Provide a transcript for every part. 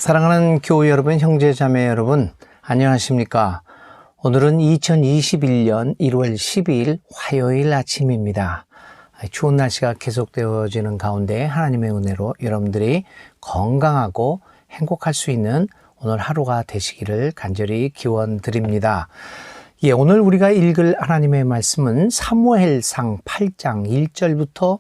사랑하는 교우 여러분, 형제 자매 여러분, 안녕하십니까? 오늘은 2021년 1월 12일 화요일 아침입니다. 추운 날씨가 계속되어지는 가운데 하나님의 은혜로 여러분들이 건강하고 행복할 수 있는 오늘 하루가 되시기를 간절히 기원드립니다. 오늘 우리가 읽을 하나님의 말씀은 사무엘상 8장 1절부터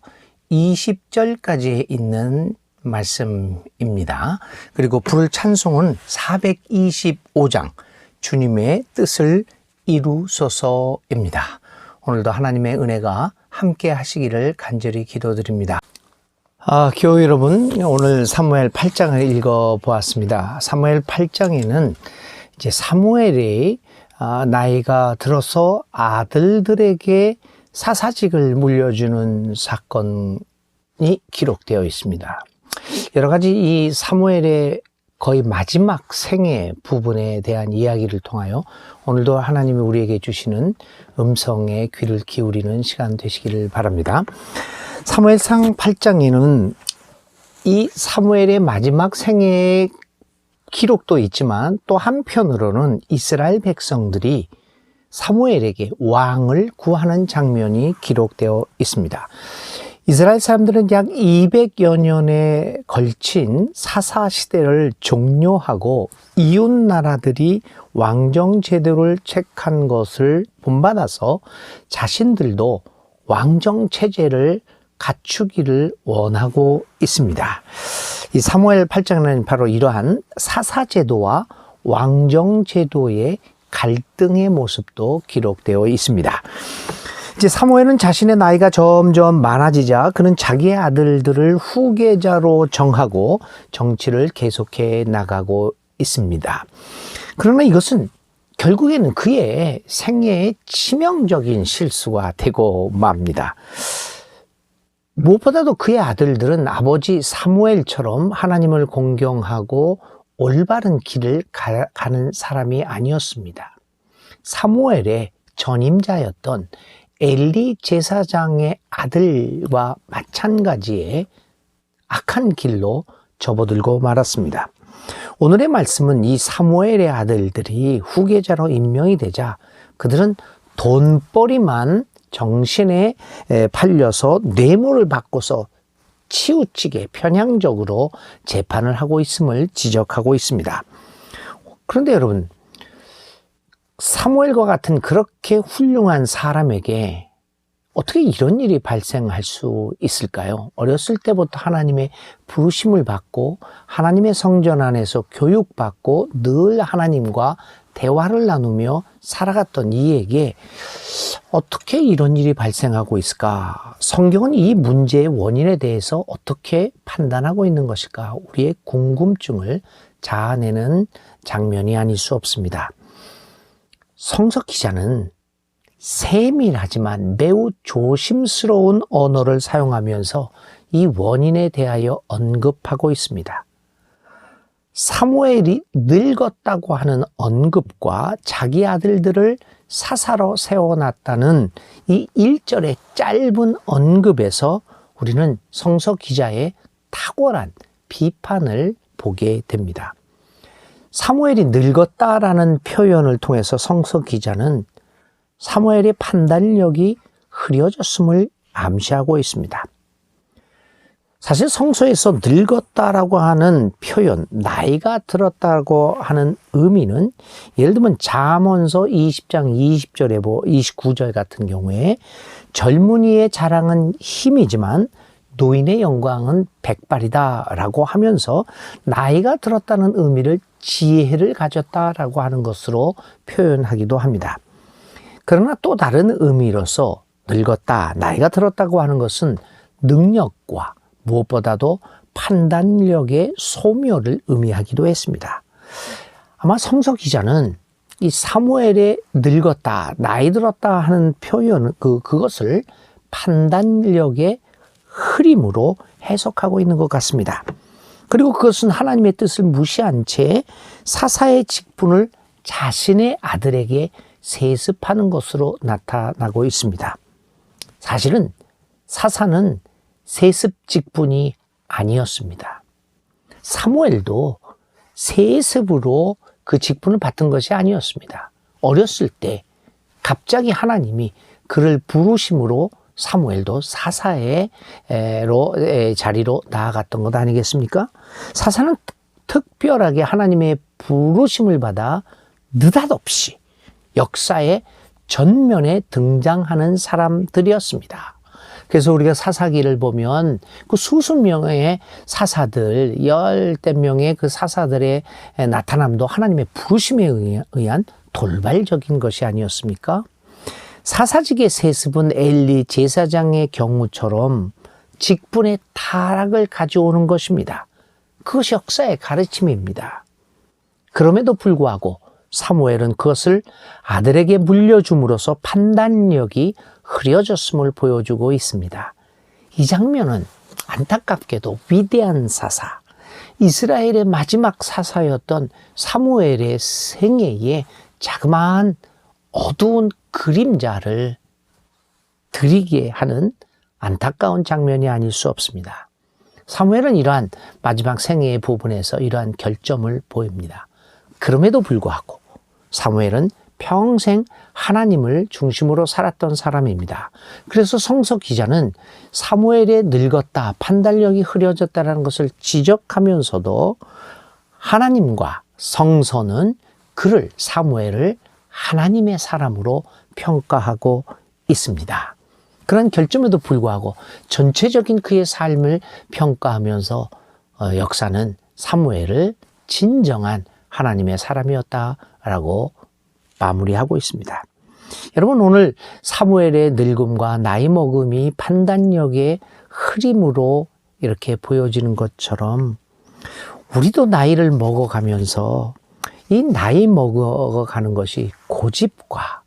20절까지 있는 말씀입니다. 그리고 부를 찬송은 425장 주님의 뜻을 이루소서입니다. 오늘도 하나님의 은혜가 함께 하시기를 간절히 기도드립니다. 교우 여러분, 오늘 사무엘 8장을 읽어보았습니다. 사무엘 8장에는 이제 사무엘이 나이가 들어서 아들들에게 사사직을 물려주는 사건이 기록되어 있습니다. 여러 가지 이 사무엘의 거의 마지막 생애 부분에 대한 이야기를 통하여 오늘도 하나님이 우리에게 주시는 음성에 귀를 기울이는 시간 되시기를 바랍니다. 사무엘상 8장에는 이 사무엘의 마지막 생애의 기록도 있지만 또 한편으로는 이스라엘 백성들이 사무엘에게 왕을 구하는 장면이 기록되어 있습니다. 이스라엘 사람들은 약 200여 년에 걸친 사사 시대를 종료하고 이웃 나라들이 왕정 제도를 책한 것을 본받아서 자신들도 왕정 체제를 갖추기를 원하고 있습니다. 이 사무엘 8장에는 바로 이러한 사사 제도와 왕정 제도의 갈등의 모습도 기록되어 있습니다. 이제 사무엘은 자신의 나이가 점점 많아지자 그는 자기의 아들들을 후계자로 정하고 정치를 계속해 나가고 있습니다. 그러나 이것은 결국에는 그의 생애의 치명적인 실수가 되고 맙니다. 무엇보다도 그의 아들들은 아버지 사무엘처럼 하나님을 공경하고 올바른 길을 가는 사람이 아니었습니다. 사무엘의 전임자였던 엘리 제사장의 아들과 마찬가지의 악한 길로 접어들고 말았습니다. 오늘의 말씀은 이 사무엘의 아들들이 후계자로 임명이 되자 그들은 돈벌이만 정신에 팔려서 뇌물을 받고서 치우치게 편향적으로 재판을 하고 있음을 지적하고 있습니다. 그런데 여러분, 사무엘과 같은 그렇게 훌륭한 사람에게 어떻게 이런 일이 발생할 수 있을까요? 어렸을 때부터 하나님의 부르심을 받고 하나님의 성전 안에서 교육받고 늘 하나님과 대화를 나누며 살아갔던 이에게 어떻게 이런 일이 발생하고 있을까? 성경은 이 문제의 원인에 대해서 어떻게 판단하고 있는 것일까? 우리의 궁금증을 자아내는 장면이 아닐 수 없습니다. 성서 기자는 세밀하지만 매우 조심스러운 언어를 사용하면서 이 원인에 대하여 언급하고 있습니다. 사무엘이 늙었다고 하는 언급과 자기 아들들을 사사로 세워놨다는 이 1절의 짧은 언급에서 우리는 성서 기자의 탁월한 비판을 보게 됩니다. 사무엘이 늙었다라는 표현을 통해서 성서 기자는 사무엘의 판단력이 흐려졌음을 암시하고 있습니다. 사실 성서에서 늙었다라고 하는 표현, 나이가 들었다고 하는 의미는 예를 들면 잠언서 20장 20절에 29절 같은 경우에 젊은이의 자랑은 힘이지만 노인의 영광은 백발이다라고 하면서 나이가 들었다는 의미를 지혜를 가졌다라고 하는 것으로 표현하기도 합니다. 그러나 또 다른 의미로서 늙었다, 나이가 들었다고 하는 것은 능력과 무엇보다도 판단력의 소멸을 의미하기도 했습니다. 아마 성서 기자는 이 사무엘의 늙었다, 나이 들었다 하는 표현, 그것을 판단력의 흐림으로 해석하고 있는 것 같습니다. 그리고 그것은 하나님의 뜻을 무시한 채 사사의 직분을 자신의 아들에게 세습하는 것으로 나타나고 있습니다. 사실은 사사는 세습 직분이 아니었습니다. 사무엘도 세습으로 그 직분을 받은 것이 아니었습니다. 어렸을 때 갑자기 하나님이 그를 부르심으로 사무엘도 사사의 자리로 나아갔던 것 아니겠습니까? 사사는 특별하게 하나님의 부르심을 받아 느닷없이 역사의 전면에 등장하는 사람들이었습니다. 그래서 우리가 사사기를 보면 그 수십 명의 사사들, 열댓 명의 그 사사들의 나타남도 하나님의 부르심에 의한 돌발적인 것이 아니었습니까? 사사직의 세습은 엘리 제사장의 경우처럼 직분의 타락을 가져오는 것입니다. 그것이 역사의 가르침입니다. 그럼에도 불구하고 사무엘은 그것을 아들에게 물려줌으로써 판단력이 흐려졌음을 보여주고 있습니다. 이 장면은 안타깝게도 위대한 사사, 이스라엘의 마지막 사사였던 사무엘의 생애에 자그마한 어두운 그림자를 드리게 하는 안타까운 장면이 아닐 수 없습니다. 사무엘은 이러한 마지막 생애의 부분에서 이러한 결점을 보입니다. 그럼에도 불구하고 사무엘은 평생 하나님을 중심으로 살았던 사람입니다. 그래서 성서 기자는 사무엘이 늙었다, 판단력이 흐려졌다는 것을 지적하면서도 하나님과 성서는 사무엘을 하나님의 사람으로 평가하고 있습니다. 그런 결점에도 불구하고 전체적인 그의 삶을 평가하면서 역사는 사무엘을 진정한 하나님의 사람이었다라고 마무리하고 있습니다. 여러분, 오늘 사무엘의 늙음과 나이 먹음이 판단력의 흐림으로 이렇게 보여지는 것처럼 우리도 나이를 먹어가면서 이 나이 먹어가는 것이 고집과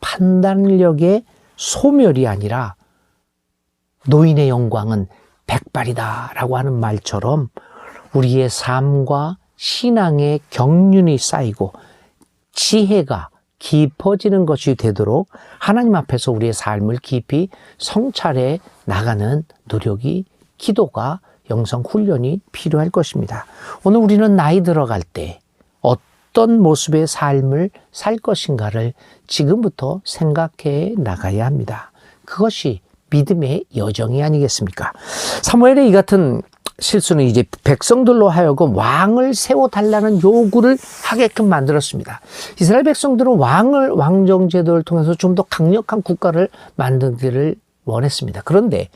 판단력의 소멸이 아니라 노인의 영광은 백발이다라고 하는 말처럼 우리의 삶과 신앙의 경륜이 쌓이고 지혜가 깊어지는 것이 되도록 하나님 앞에서 우리의 삶을 깊이 성찰해 나가는 노력이, 기도가, 영성 훈련이 필요할 것입니다. 오늘 우리는 나이 들어갈 때 어떤 모습의 삶을 살 것인가를 지금부터 생각해 나가야 합니다. 그것이 믿음의 여정이 아니겠습니까? 사무엘의 이 같은 실수는 이제 백성들로 하여금 왕을 세워달라는 요구를 하게끔 만들었습니다. 이스라엘 백성들은 왕정제도를 통해서 좀 더 강력한 국가를 만들기를 원했습니다. 그런데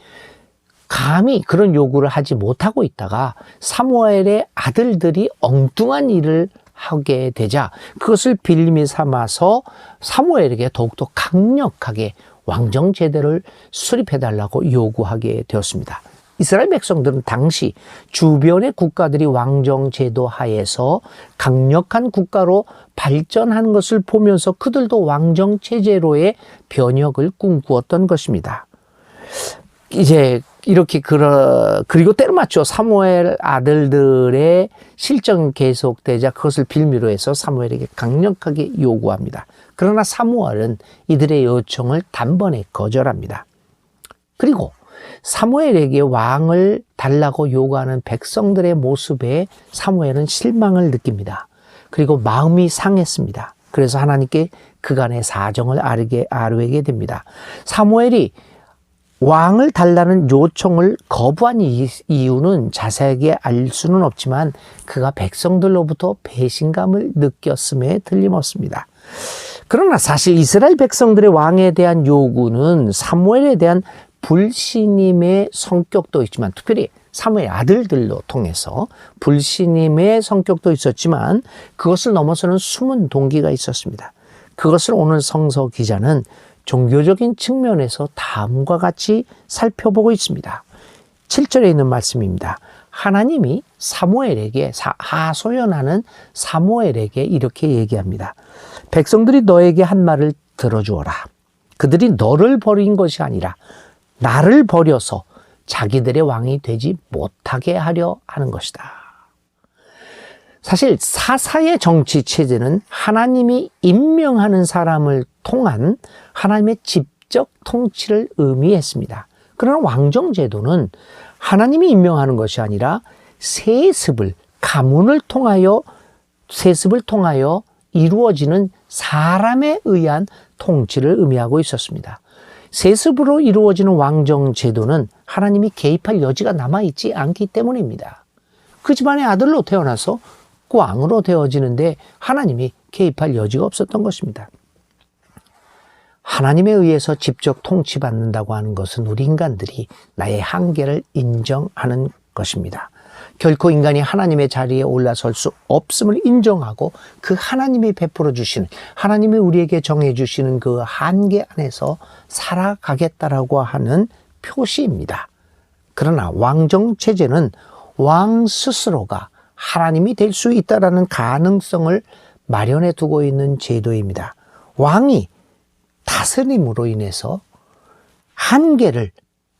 감히 그런 요구를 하지 못하고 있다가 사무엘의 아들들이 엉뚱한 일을 하게 되자 그것을 빌미 삼아서 사무엘에게 더욱더 강력하게 왕정제도를 수립해달라고 요구하게 되었습니다. 이스라엘 백성들은 당시 주변의 국가들이 왕정제도 하에서 강력한 국가로 발전하는 것을 보면서 그들도 왕정체제로의 변혁을 꿈꾸었던 것입니다. 이제 이렇게 그리고 때려맞죠. 사무엘 아들들의 실정이 계속되자 그것을 빌미로 해서 사무엘에게 강력하게 요구합니다. 그러나 사무엘은 이들의 요청을 단번에 거절합니다. 그리고 사무엘에게 왕을 달라고 요구하는 백성들의 모습에 사무엘은 실망을 느낍니다. 그리고 마음이 상했습니다. 그래서 하나님께 그간의 사정을 아뢰게 됩니다. 사무엘이 왕을 달라는 요청을 거부한 이유는 자세하게 알 수는 없지만 그가 백성들로부터 배신감을 느꼈음에 틀림없습니다. 그러나 사실 이스라엘 백성들의 왕에 대한 요구는 사무엘에 대한 불신임의 성격도 있지만, 특별히 사무엘 아들들로 통해서 불신임의 성격도 있었지만 그것을 넘어서는 숨은 동기가 있었습니다. 그것을 오늘 성서 기자는 종교적인 측면에서 다음과 같이 살펴보고 있습니다. 7절에 있는 말씀입니다. 하나님이 사무엘에게, 하소연하는 사무엘에게 이렇게 얘기합니다. 백성들이 너에게 한 말을 들어주어라. 그들이 너를 버린 것이 아니라 나를 버려서 자기들의 왕이 되지 못하게 하려 하는 것이다. 사실 사사의 정치 체제는 하나님이 임명하는 사람을 통한 하나님의 직접 통치를 의미했습니다. 그러나 왕정제도는 하나님이 임명하는 것이 아니라 세습을, 가문을 통하여 세습을 통하여 이루어지는 사람에 의한 통치를 의미하고 있었습니다. 세습으로 이루어지는 왕정 제도는 하나님이 개입할 여지가 남아있지 않기 때문입니다. 그 집안의 아들로 태어나서 그 왕으로 되어지는데 하나님이 개입할 여지가 없었던 것입니다. 하나님에 의해서 직접 통치받는다고 하는 것은 우리 인간들이 나의 한계를 인정하는 것입니다. 결코 인간이 하나님의 자리에 올라설 수 없음을 인정하고 그 하나님이 베풀어 주시는, 하나님이 우리에게 정해 주시는 그 한계 안에서 살아가겠다라고 하는 표시입니다. 그러나 왕정 체제는 왕 스스로가 하나님이 될 수 있다라는 가능성을 마련해 두고 있는 제도입니다. 왕이 다스림으로 인해서 한계를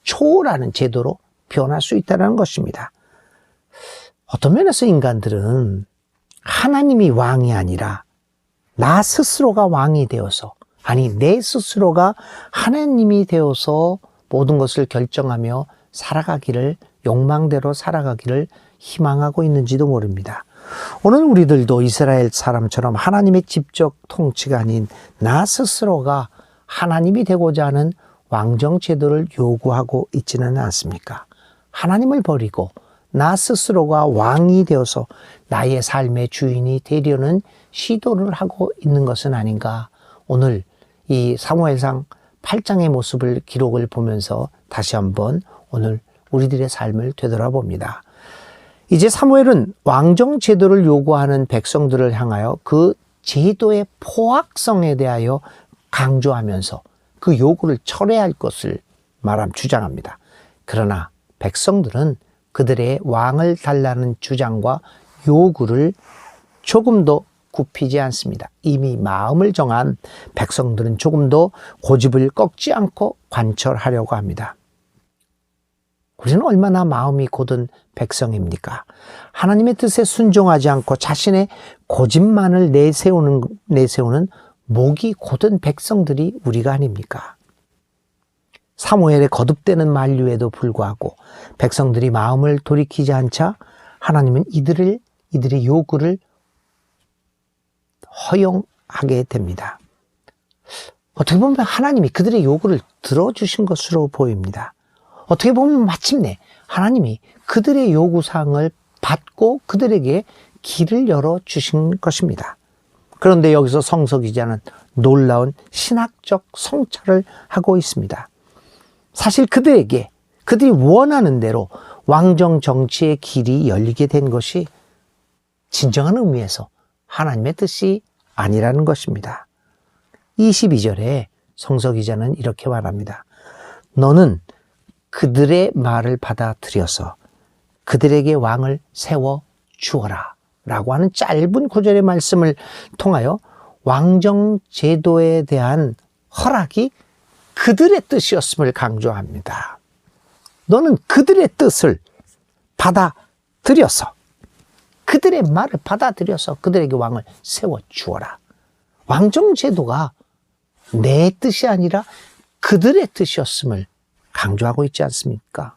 초월하는 제도로 변할 수 있다는 것입니다. 어떤 면에서 인간들은 하나님이 왕이 아니라 나 스스로가 왕이 되어서, 아니 내 스스로가 하나님이 되어서 모든 것을 결정하며 살아가기를, 욕망대로 살아가기를 희망하고 있는지도 모릅니다. 오늘 우리들도 이스라엘 사람처럼 하나님의 직접 통치가 아닌 나 스스로가 하나님이 되고자 하는 왕정 제도를 요구하고 있지는 않습니까? 하나님을 버리고 나 스스로가 왕이 되어서 나의 삶의 주인이 되려는 시도를 하고 있는 것은 아닌가. 오늘 이 사무엘상 8장의 모습을 기록을 보면서 다시 한번 오늘 우리들의 삶을 되돌아봅니다. 이제 사무엘은 왕정 제도를 요구하는 백성들을 향하여 그 제도의 포악성에 대하여 강조하면서 그 요구를 철회할 것을 주장합니다. 그러나 백성들은 그들의 왕을 달라는 주장과 요구를 조금도 굽히지 않습니다. 이미 마음을 정한 백성들은 조금도 고집을 꺾지 않고 관철하려고 합니다. 우리는 얼마나 마음이 곧은 백성입니까? 하나님의 뜻에 순종하지 않고 자신의 고집만을 내세우는 목이 곧은 백성들이 우리가 아닙니까? 사무엘의 거듭되는 만류에도 불구하고 백성들이 마음을 돌이키지 않자 하나님은 이들의 요구를 허용하게 됩니다. 어떻게 보면 하나님이 그들의 요구를 들어주신 것으로 보입니다. 어떻게 보면 마침내 하나님이 그들의 요구사항을 받고 그들에게 길을 열어주신 것입니다. 그런데 여기서 성서 기자는 놀라운 신학적 성찰을 하고 있습니다. 사실 그들이 원하는 대로 왕정 정치의 길이 열리게 된 것이 진정한 의미에서 하나님의 뜻이 아니라는 것입니다. 22절에 성서 기자는 이렇게 말합니다. 너는 그들의 말을 받아들여서 그들에게 왕을 세워 주어라 라고 하는 짧은 구절의 말씀을 통하여 왕정 제도에 대한 허락이 그들의 뜻이었음을 강조합니다. 너는 그들의 뜻을 받아들여서, 그들의 말을 받아들여서 그들에게 왕을 세워 주어라. 왕정 제도가 내 뜻이 아니라 그들의 뜻이었음을 강조하고 있지 않습니까?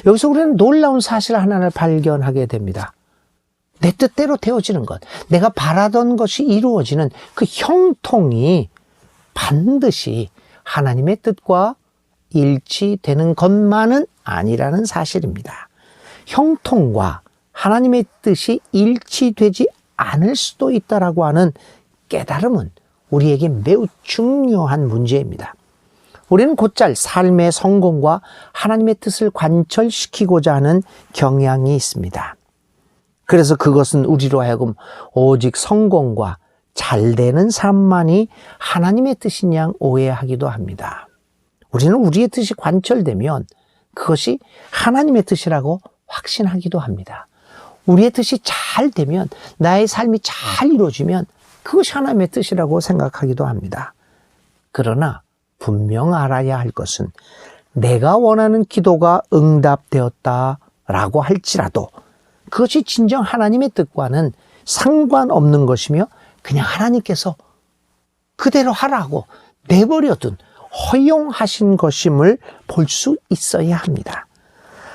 여기서 우리는 놀라운 사실 하나를 발견하게 됩니다. 내 뜻대로 되어지는 것, 내가 바라던 것이 이루어지는 그 형통이 반드시 하나님의 뜻과 일치되는 것만은 아니라는 사실입니다. 형통과 하나님의 뜻이 일치되지 않을 수도 있다라고 하는 깨달음은 우리에게 매우 중요한 문제입니다. 우리는 곧잘 삶의 성공과 하나님의 뜻을 관철시키고자 하는 경향이 있습니다. 그래서 그것은 우리로 하여금 오직 성공과 잘되는 삶만이 하나님의 뜻인 양 오해하기도 합니다. 우리는 우리의 뜻이 관철되면 그것이 하나님의 뜻이라고 확신하기도 합니다. 우리의 뜻이 잘 되면, 나의 삶이 잘 이루어지면 그것이 하나님의 뜻이라고 생각하기도 합니다. 그러나 분명 알아야 할 것은 내가 원하는 기도가 응답되었다라고 할지라도 그것이 진정 하나님의 뜻과는 상관없는 것이며 그냥 하나님께서 그대로 하라고 내버려둔 허용하신 것임을 볼 수 있어야 합니다.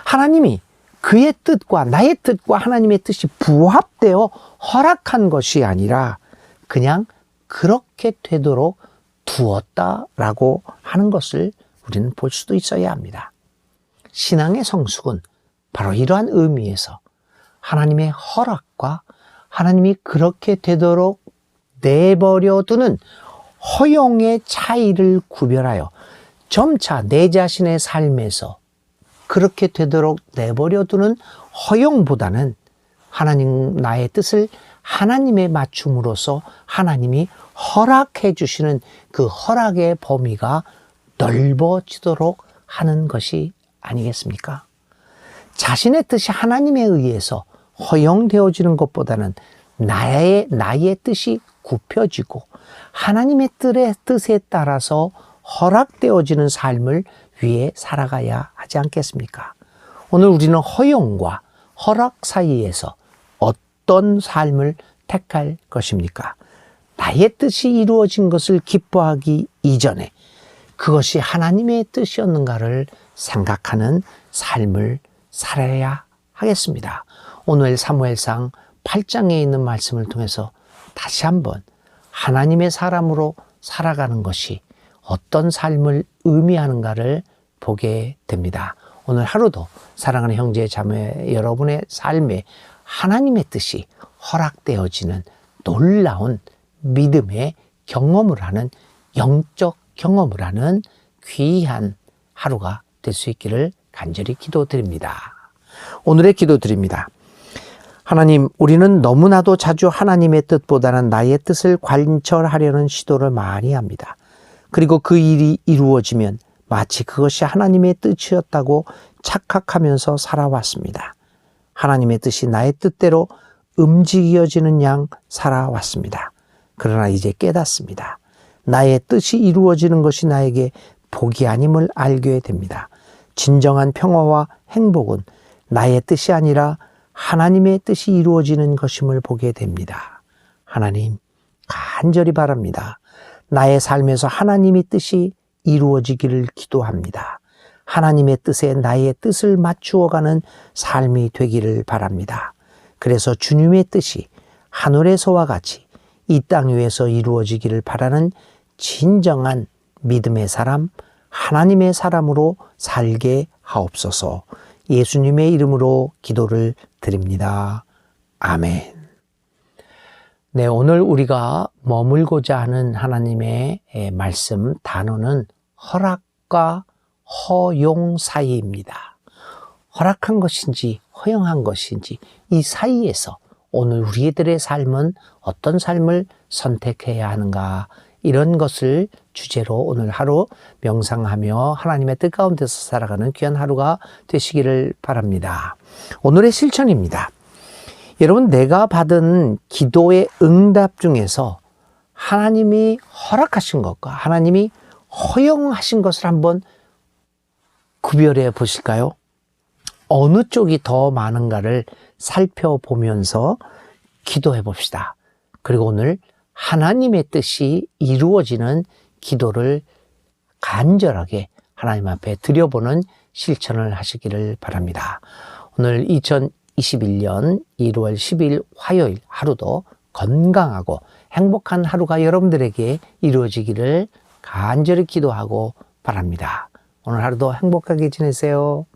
하나님이 그의 뜻과 나의 뜻과 하나님의 뜻이 부합되어 허락한 것이 아니라 그냥 그렇게 되도록 두었다라고 하는 것을 우리는 볼 수도 있어야 합니다. 신앙의 성숙은 바로 이러한 의미에서 하나님의 허락과 하나님이 그렇게 되도록 내버려 두는 허용의 차이를 구별하여 점차 내 자신의 삶에서 그렇게 되도록 내버려 두는 허용보다는 하나님 나의 뜻을 하나님에 맞춤으로써 하나님이 허락해 주시는 그 허락의 범위가 넓어지도록 하는 것이 아니겠습니까? 자신의 뜻이 하나님에 의해서 허용되어지는 것보다는 나의 뜻이 굽혀지고 하나님의 뜻에 따라서 허락되어지는 삶을 위해 살아가야 하지 않겠습니까? 오늘 우리는 허용과 허락 사이에서 어떤 삶을 택할 것입니까? 나의 뜻이 이루어진 것을 기뻐하기 이전에 그것이 하나님의 뜻이었는가를 생각하는 삶을 살아야 하겠습니다. 오늘 사무엘상 8장에 있는 말씀을 통해서 다시 한번 하나님의 사람으로 살아가는 것이 어떤 삶을 의미하는가를 보게 됩니다. 오늘 하루도 사랑하는 형제 자매 여러분의 삶에 하나님의 뜻이 허락되어지는 놀라운 믿음의 경험을 하는 영적 경험을 하는 귀한 하루가 될 수 있기를 간절히 기도드립니다. 오늘의 기도드립니다. 하나님, 우리는 너무나도 자주 하나님의 뜻보다는 나의 뜻을 관철하려는 시도를 많이 합니다. 그리고 그 일이 이루어지면 마치 그것이 하나님의 뜻이었다고 착각하면서 살아왔습니다. 하나님의 뜻이 나의 뜻대로 움직여지는 양 살아왔습니다. 그러나 이제 깨닫습니다. 나의 뜻이 이루어지는 것이 나에게 복이 아님을 알게 됩니다. 진정한 평화와 행복은 나의 뜻이 아니라 하나님의 뜻이 이루어지는 것임을 보게 됩니다. 하나님, 간절히 바랍니다. 나의 삶에서 하나님의 뜻이 이루어지기를 기도합니다. 하나님의 뜻에 나의 뜻을 맞추어가는 삶이 되기를 바랍니다. 그래서 주님의 뜻이 하늘에서와 같이 이 땅 위에서 이루어지기를 바라는 진정한 믿음의 사람, 하나님의 사람으로 살게 하옵소서. 예수님의 이름으로 기도를 드립니다. 아멘. 네, 오늘 우리가 머물고자 하는 하나님의 말씀 단어는 허락과 허용 사이입니다. 허락한 것인지 허용한 것인지 이 사이에서 오늘 우리들의 삶은 어떤 삶을 선택해야 하는가, 이런 것을 주제로 오늘 하루 명상하며 하나님의 뜻 가운데서 살아가는 귀한 하루가 되시기를 바랍니다. 오늘의 실천입니다. 여러분, 내가 받은 기도의 응답 중에서 하나님이 허락하신 것과 하나님이 허용하신 것을 한번 구별해 보실까요? 어느 쪽이 더 많은가를 살펴보면서 기도해 봅시다. 그리고 오늘 하나님의 뜻이 이루어지는 기도를 간절하게 하나님 앞에 드려보는 실천을 하시기를 바랍니다. 오늘 2021년 1월 10일 화요일 하루도 건강하고 행복한 하루가 여러분들에게 이루어지기를 간절히 기도하고 바랍니다. 오늘 하루도 행복하게 지내세요.